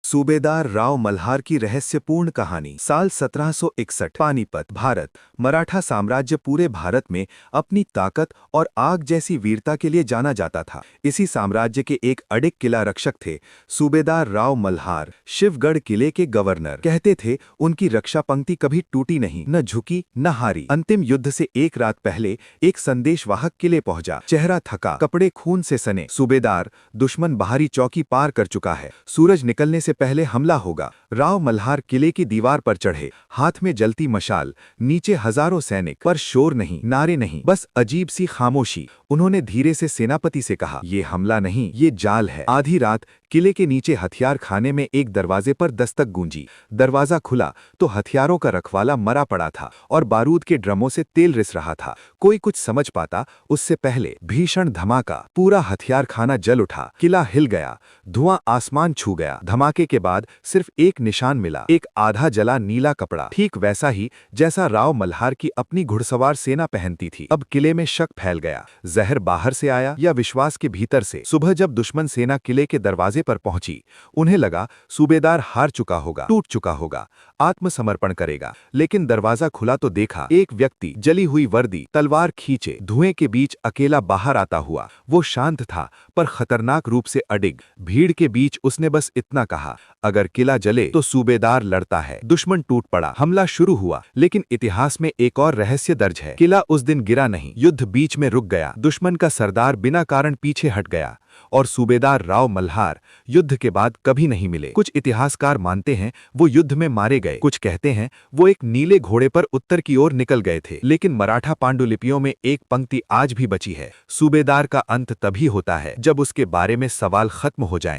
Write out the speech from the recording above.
सूबेदार राव मल्हार की रहस्यपूर्ण कहानी। साल 1761, पानीपत, भारत। मराठा साम्राज्य पूरे भारत में अपनी ताकत और आग जैसी वीरता के लिए जाना जाता था। इसी साम्राज्य के एक अडिग किला रक्षक थे सूबेदार राव मल्हार, शिवगढ़ किले के गवर्नर। कहते थे उनकी रक्षा पंक्ति कभी टूटी नहीं, न झुकी न हारी। अंतिम युद्ध से एक रात पहले एक संदेशवाहक किले पहुंचा। चेहरा थका, कपड़े खून से सने। सूबेदार, दुश्मन बाहरी चौकी पार कर चुका है, सूरज निकलने से पहले हमला होगा। राव मल्हार किले की दीवार पर चढ़े, हाथ में जलती मशाल, नीचे हजारों सैनिक, पर शोर नहीं, नारे नहीं, बस अजीब सी खामोशी। उन्होंने धीरे से सेनापति से कहा, ये हमला नहीं, ये जाल है। आधी रात किले के नीचे हथियार खाने में एक दरवाजे पर दस्तक गूंजी। दरवाजा खुला तो हथियारों का रखवाला मरा पड़ा था और बारूद के ड्रमों से तेल रिस रहा था। कोई कुछ समझ पाता उससे पहले भीषण धमाका, पूरा हथियार खाना जल उठा, किला हिल गया, धुआं आसमान छू गया। धमाके के बाद सिर्फ एक निशान मिला, एक आधा जला नीला कपड़ा, ठीक वैसा ही जैसा राव मल्हार की अपनी घुड़सवार सेना पहनती थी। अब किले में शक फैल गया, जहर बाहर से आया या विश्वास के भीतर से। सुबह जब दुश्मन सेना किले के दरवाजे पर पहुंची, उन्हें लगा सूबेदार हार चुका होगा, टूट चुका होगा, आत्मसमर्पण करेगा। लेकिन दरवाजा खुला तो देखा एक व्यक्ति जली हुई वर्दी, तलवार खींचे, धुएं के बीच अकेला बाहर आता हुआ। वो शांत था पर खतरनाक रूप से अडिग। भीड़ के बीच उसने बस इतना कहा, अगर किला जले तो सूबेदार लड़ता है। दुश्मन टूट पड़ा, हमला शुरू हुआ। लेकिन इतिहास में एक और रहस्य दर्ज है, किला उस दिन गिरा नहीं, युद्ध बीच में रुक गया। दुश्मन का सरदार बिना कारण पीछे हट गया और सूबेदार राव मल्हार युद्ध के बाद कभी नहीं मिले। कुछ इतिहासकार मानते हैं वो युद्ध में मारे गए, कुछ कहते हैं वो एक नीले घोड़े पर उत्तर की ओर निकल गए थे। लेकिन मराठा पांडुलिपियों में एक पंक्ति आज भी बची है, सूबेदार का अंत तभी होता है जब उसके बारे में सवाल खत्म हो जाएं।